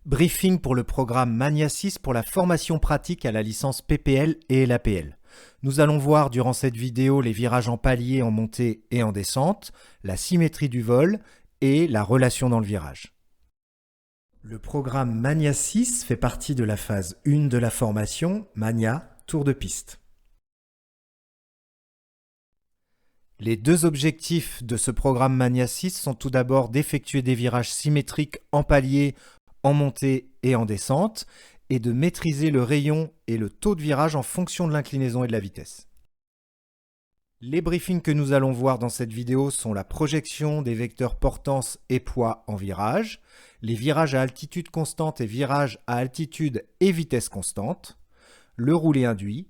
Briefing pour le programme Mania 6 pour la formation pratique à la licence PPL et LAPL. Nous allons voir durant cette vidéo les virages en palier en montée et en descente, la symétrie du vol et la relation dans le virage. Le programme Mania 6 fait partie de la phase 1 de la formation Mania Tour de piste. Les deux objectifs de ce programme Mania 6 sont tout d'abord d'effectuer des virages symétriques en palier, en montée et en descente, et de maîtriser le rayon et le taux de virage en fonction de l'inclinaison et de la vitesse. Les briefings que nous allons voir dans cette vidéo sont la projection des vecteurs portance et poids en virage, les virages à altitude constante et virages à altitude et vitesse constante, le roulé induit,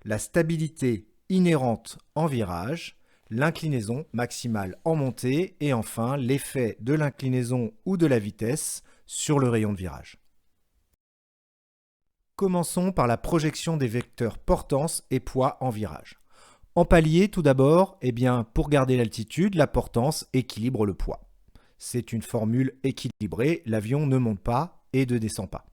la stabilité inhérente en virage, l'inclinaison maximale en montée et enfin l'effet de l'inclinaison ou de la vitesse sur le rayon de virage. Commençons par la projection des vecteurs portance et poids en virage. En palier, tout d'abord, pour garder l'altitude, la portance équilibre le poids. C'est une formule équilibrée, l'avion ne monte pas et ne descend pas.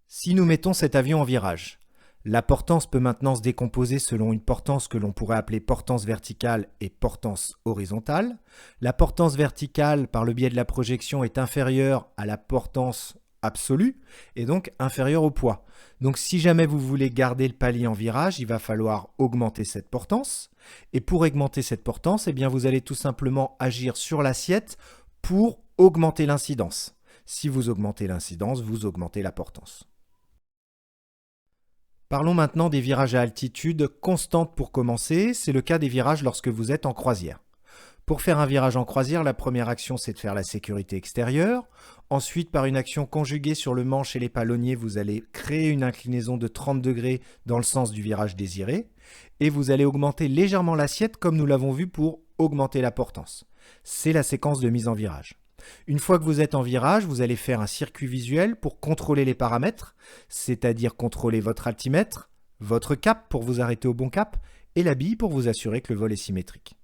Si nous mettons cet avion en virage, la portance peut maintenant se décomposer selon une portance que l'on pourrait appeler portance verticale et portance horizontale. La portance verticale, par le biais de la projection, est inférieure à la portance absolue et donc inférieure au poids. Donc si jamais vous voulez garder le palier en virage, il va falloir augmenter cette portance. Et pour augmenter cette portance, vous allez tout simplement agir sur l'assiette pour augmenter l'incidence. Si vous augmentez l'incidence, vous augmentez la portance. Parlons maintenant des virages à altitude constante pour commencer. C'est le cas des virages lorsque vous êtes en croisière. Pour faire un virage en croisière, la première action, c'est de faire la sécurité extérieure. Ensuite, par une action conjuguée sur le manche et les palonniers, vous allez créer une inclinaison de 30 degrés dans le sens du virage désiré. Et vous allez augmenter légèrement l'assiette comme nous l'avons vu pour augmenter la portance. C'est la séquence de mise en virage. Une fois que vous êtes en virage, vous allez faire un circuit visuel pour contrôler les paramètres, c'est-à-dire contrôler votre altimètre, votre cap pour vous arrêter au bon cap et la bille pour vous assurer que le vol est symétrique.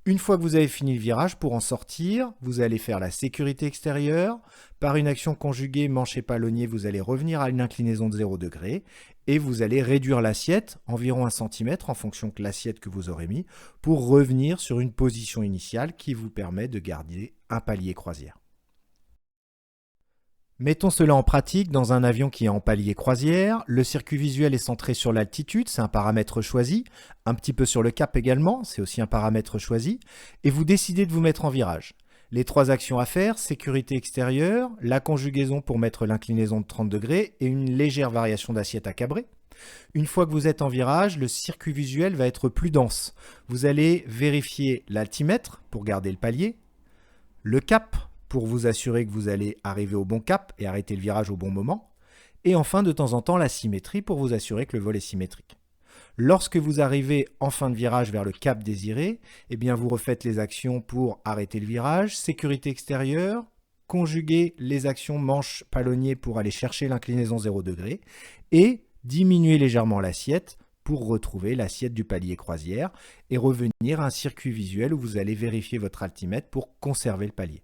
Une fois que vous avez fini le virage, pour en sortir, vous allez faire la sécurité extérieure. Par une action conjuguée manche et palonnier, vous allez revenir à une inclinaison de 0 degré et vous allez réduire l'assiette, environ 1 cm en fonction de l'assiette que vous aurez mis, pour revenir sur une position initiale qui vous permet de garder un palier croisière. Mettons cela en pratique dans un avion qui est en palier croisière. Le circuit visuel est centré sur l'altitude, c'est un paramètre choisi. Un petit peu sur le cap également, c'est aussi un paramètre choisi. Et vous décidez de vous mettre en virage. Les trois actions à faire, sécurité extérieure, la conjugaison pour mettre l'inclinaison de 30 degrés et une légère variation d'assiette à cabrer. Une fois que vous êtes en virage, le circuit visuel va être plus dense. Vous allez vérifier l'altimètre pour garder le palier, le cap pour vous assurer que vous allez arriver au bon cap et arrêter le virage au bon moment. Et enfin, de temps en temps, la symétrie pour vous assurer que le vol est symétrique. Lorsque vous arrivez en fin de virage vers le cap désiré, vous refaites les actions pour arrêter le virage, sécurité extérieure, conjuguer les actions manche palonnier pour aller chercher l'inclinaison 0 degré et diminuer légèrement l'assiette pour retrouver l'assiette du palier croisière et revenir à un circuit visuel où vous allez vérifier votre altimètre pour conserver le palier.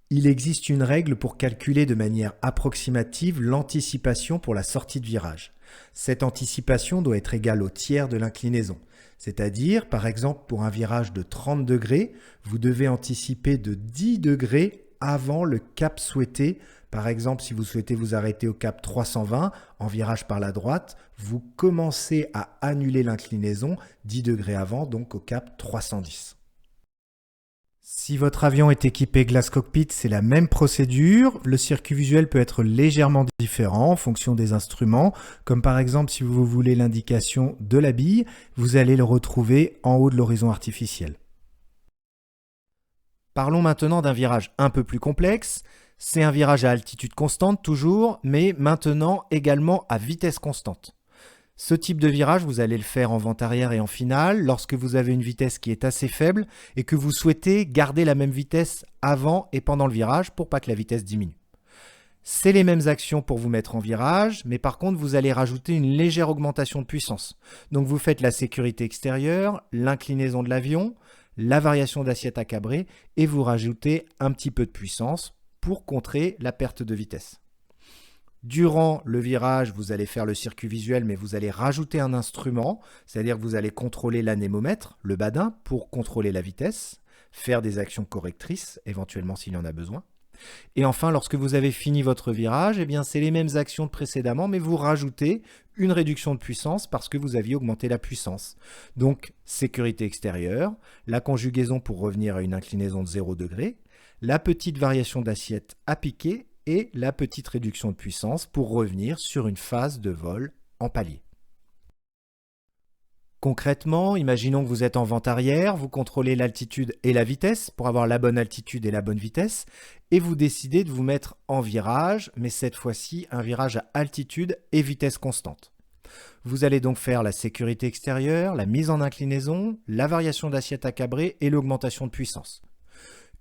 Il existe une règle pour calculer de manière approximative l'anticipation pour la sortie de virage. Cette anticipation doit être égale au tiers de l'inclinaison. C'est-à-dire, par exemple, pour un virage de 30 degrés, vous devez anticiper de 10 degrés avant le cap souhaité. Par exemple, si vous souhaitez vous arrêter au cap 320 en virage par la droite, vous commencez à annuler l'inclinaison 10 degrés avant, donc au cap 310. Si votre avion est équipé Glass Cockpit, c'est la même procédure. Le circuit visuel peut être légèrement différent en fonction des instruments, comme par exemple si vous voulez l'indication de la bille, vous allez le retrouver en haut de l'horizon artificiel. Parlons maintenant d'un virage un peu plus complexe. C'est un virage à altitude constante toujours, mais maintenant également à vitesse constante. Ce type de virage, vous allez le faire en vente arrière et en finale lorsque vous avez une vitesse qui est assez faible et que vous souhaitez garder la même vitesse avant et pendant le virage pour pas que la vitesse diminue. C'est les mêmes actions pour vous mettre en virage, mais par contre, vous allez rajouter une légère augmentation de puissance. Donc vous faites la sécurité extérieure, l'inclinaison de l'avion, la variation d'assiette à cabrer et vous rajoutez un petit peu de puissance pour contrer la perte de vitesse. Durant le virage, vous allez faire le circuit visuel, mais vous allez rajouter un instrument, c'est-à-dire que vous allez contrôler l'anémomètre, le badin, pour contrôler la vitesse, faire des actions correctrices, éventuellement s'il y en a besoin. Et enfin, lorsque vous avez fini votre virage, eh bien, c'est les mêmes actions de précédemment, mais vous rajoutez une réduction de puissance parce que vous aviez augmenté la puissance. Donc, sécurité extérieure, la conjugaison pour revenir à une inclinaison de 0 degré, la petite variation d'assiette à piquer et la petite réduction de puissance pour revenir sur une phase de vol en palier. Concrètement, imaginons que vous êtes en vente arrière, vous contrôlez l'altitude et la vitesse pour avoir la bonne altitude et la bonne vitesse, et vous décidez de vous mettre en virage, mais cette fois-ci un virage à altitude et vitesse constante. Vous allez donc faire la sécurité extérieure, la mise en inclinaison, la variation d'assiette à cabrer et l'augmentation de puissance.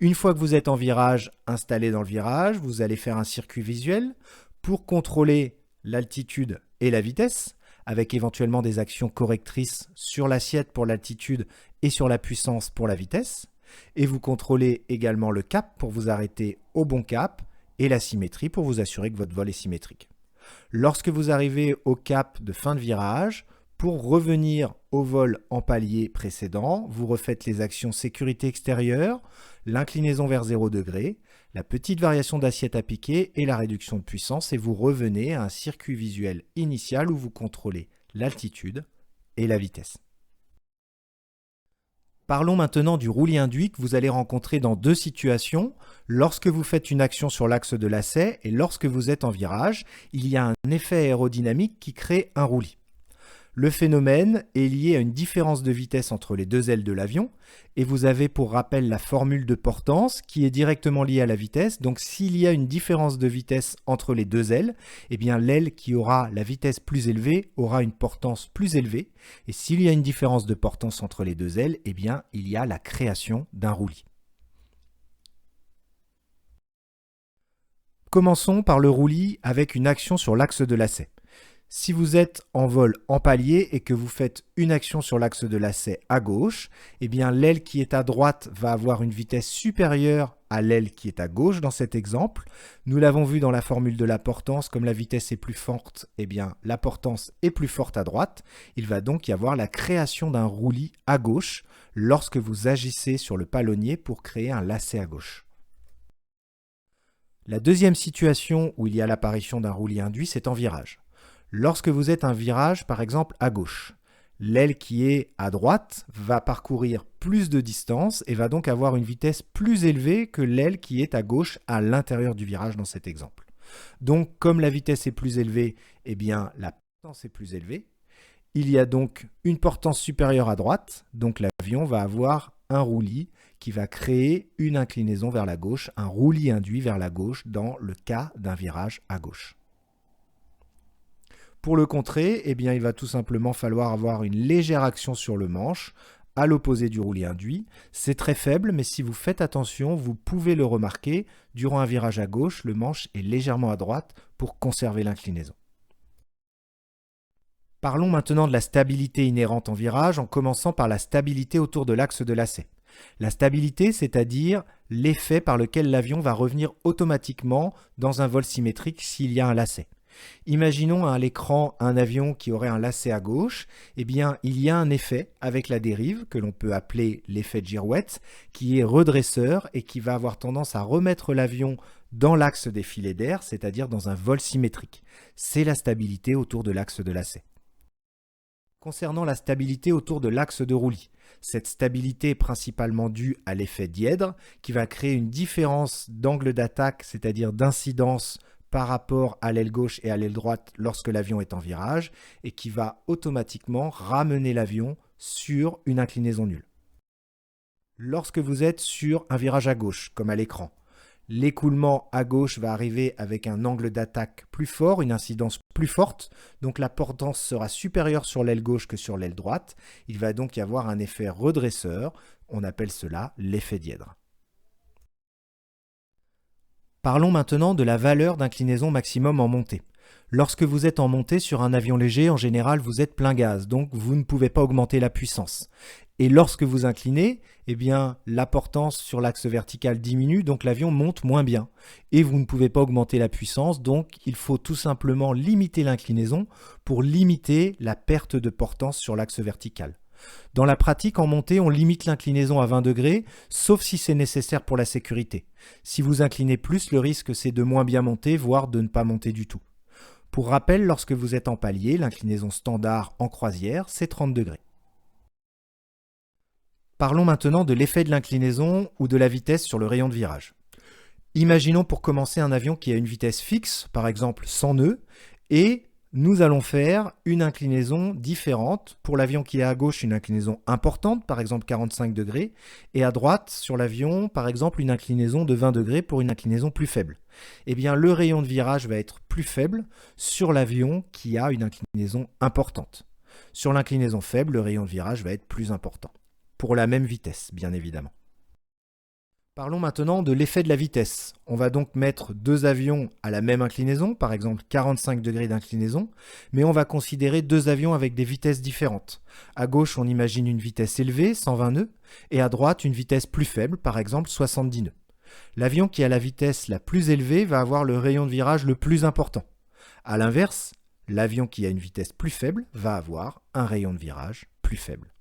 Une fois que vous êtes en virage, installé dans le virage, vous allez faire un circuit visuel pour contrôler l'altitude et la vitesse, avec éventuellement des actions correctrices sur l'assiette pour l'altitude et sur la puissance pour la vitesse. Et vous contrôlez également le cap pour vous arrêter au bon cap et la symétrie pour vous assurer que votre vol est symétrique. Lorsque vous arrivez au cap de fin de virage, pour revenir au vol en palier précédent, vous refaites les actions sécurité extérieure, l'inclinaison vers 0 degré, la petite variation d'assiette à piquer et la réduction de puissance et vous revenez à un circuit visuel initial où vous contrôlez l'altitude et la vitesse. Parlons maintenant du roulis induit que vous allez rencontrer dans deux situations. Lorsque vous faites une action sur l'axe de lacet et lorsque vous êtes en virage, il y a un effet aérodynamique qui crée un roulis. Le phénomène est lié à une différence de vitesse entre les deux ailes de l'avion et vous avez pour rappel la formule de portance qui est directement liée à la vitesse. Donc s'il y a une différence de vitesse entre les deux ailes, eh bien l'aile qui aura la vitesse plus élevée aura une portance plus élevée et s'il y a une différence de portance entre les deux ailes, eh bien il y a la création d'un roulis. Commençons par le roulis avec une action sur l'axe de lacet. Si vous êtes en vol en palier et que vous faites une action sur l'axe de lacet à gauche, eh bien l'aile qui est à droite va avoir une vitesse supérieure à l'aile qui est à gauche dans cet exemple. Nous l'avons vu dans la formule de la portance, comme la vitesse est plus forte, eh bien la portance est plus forte à droite. Il va donc y avoir la création d'un roulis à gauche lorsque vous agissez sur le palonnier pour créer un lacet à gauche. La deuxième situation où il y a l'apparition d'un roulis induit, c'est en virage. Lorsque vous êtes un virage, par exemple, à gauche, l'aile qui est à droite va parcourir plus de distance et va donc avoir une vitesse plus élevée que l'aile qui est à gauche à l'intérieur du virage dans cet exemple. Donc, comme la vitesse est plus élevée, eh bien, la portance est plus élevée. Il y a donc une portance supérieure à droite, donc l'avion va avoir un roulis qui va créer une inclinaison vers la gauche, un roulis induit vers la gauche dans le cas d'un virage à gauche. Pour le contrer, eh bien, il va tout simplement falloir avoir une légère action sur le manche, à l'opposé du roulis induit. C'est très faible, mais si vous faites attention, vous pouvez le remarquer. Durant un virage à gauche, le manche est légèrement à droite pour conserver l'inclinaison. Parlons maintenant de la stabilité inhérente en virage, en commençant par la stabilité autour de l'axe de lacet. La stabilité, c'est-à-dire l'effet par lequel l'avion va revenir automatiquement dans un vol symétrique s'il y a un lacet. Imaginons à l'écran un avion qui aurait un lacet à gauche, eh bien il y a un effet avec la dérive que l'on peut appeler l'effet de girouette qui est redresseur et qui va avoir tendance à remettre l'avion dans l'axe des filets d'air, c'est-à-dire dans un vol symétrique. C'est la stabilité autour de l'axe de lacet. Concernant la stabilité autour de l'axe de roulis, cette stabilité est principalement due à l'effet dièdre qui va créer une différence d'angle d'attaque, c'est-à-dire d'incidence par rapport à l'aile gauche et à l'aile droite lorsque l'avion est en virage et qui va automatiquement ramener l'avion sur une inclinaison nulle. Lorsque vous êtes sur un virage à gauche, comme à l'écran, l'écoulement à gauche va arriver avec un angle d'attaque plus fort, une incidence plus forte, donc la portance sera supérieure sur l'aile gauche que sur l'aile droite. Il va donc y avoir un effet redresseur, on appelle cela l'effet dièdre. Parlons maintenant de la valeur d'inclinaison maximum en montée. Lorsque vous êtes en montée sur un avion léger, en général, vous êtes plein gaz, donc vous ne pouvez pas augmenter la puissance. Et lorsque vous inclinez, eh bien, la portance sur l'axe vertical diminue, donc l'avion monte moins bien. Et vous ne pouvez pas augmenter la puissance, donc il faut tout simplement limiter l'inclinaison pour limiter la perte de portance sur l'axe vertical. Dans la pratique, en montée, on limite l'inclinaison à 20 degrés, sauf si c'est nécessaire pour la sécurité. Si vous inclinez plus, le risque c'est de moins bien monter, voire de ne pas monter du tout. Pour rappel, lorsque vous êtes en palier, l'inclinaison standard en croisière, c'est 30 degrés. Parlons maintenant de l'effet de l'inclinaison ou de la vitesse sur le rayon de virage. Imaginons pour commencer un avion qui a une vitesse fixe, par exemple 100 nœuds, et nous allons faire une inclinaison différente. Pour l'avion qui est à gauche, une inclinaison importante, par exemple 45 degrés, et à droite, sur l'avion, par exemple, une inclinaison de 20 degrés pour une inclinaison plus faible. Eh bien, le rayon de virage va être plus faible sur l'avion qui a une inclinaison importante. Sur l'inclinaison faible, le rayon de virage va être plus important. Pour la même vitesse, bien évidemment. Parlons maintenant de l'effet de la vitesse. On va donc mettre deux avions à la même inclinaison, par exemple 45 degrés d'inclinaison, mais on va considérer deux avions avec des vitesses différentes. À gauche, on imagine une vitesse élevée, 120 nœuds, et à droite, une vitesse plus faible, par exemple 70 nœuds. L'avion qui a la vitesse la plus élevée va avoir le rayon de virage le plus important. A l'inverse, l'avion qui a une vitesse plus faible va avoir un rayon de virage plus faible.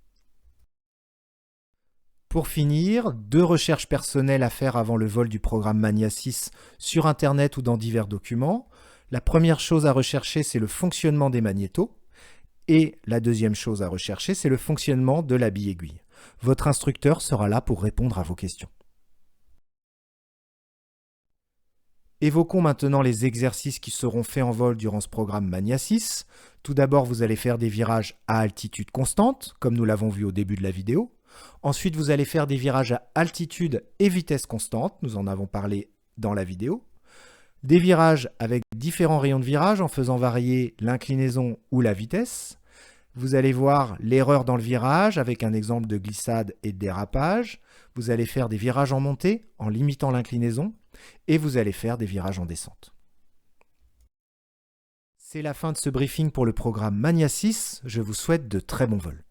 Pour finir, deux recherches personnelles à faire avant le vol du programme Mania 6 sur Internet ou dans divers documents. La première chose à rechercher, c'est le fonctionnement des magnétos. Et la deuxième chose à rechercher, c'est le fonctionnement de la bille aiguille. Votre instructeur sera là pour répondre à vos questions. Évoquons maintenant les exercices qui seront faits en vol durant ce programme Mania 6. Tout d'abord, vous allez faire des virages à altitude constante, comme nous l'avons vu au début de la vidéo. Ensuite, vous allez faire des virages à altitude et vitesse constante, nous en avons parlé dans la vidéo. Des virages avec différents rayons de virage en faisant varier l'inclinaison ou la vitesse. Vous allez voir l'erreur dans le virage avec un exemple de glissade et de dérapage. Vous allez faire des virages en montée en limitant l'inclinaison. Et vous allez faire des virages en descente. C'est la fin de ce briefing pour le programme Mania 6. Je vous souhaite de très bons vols.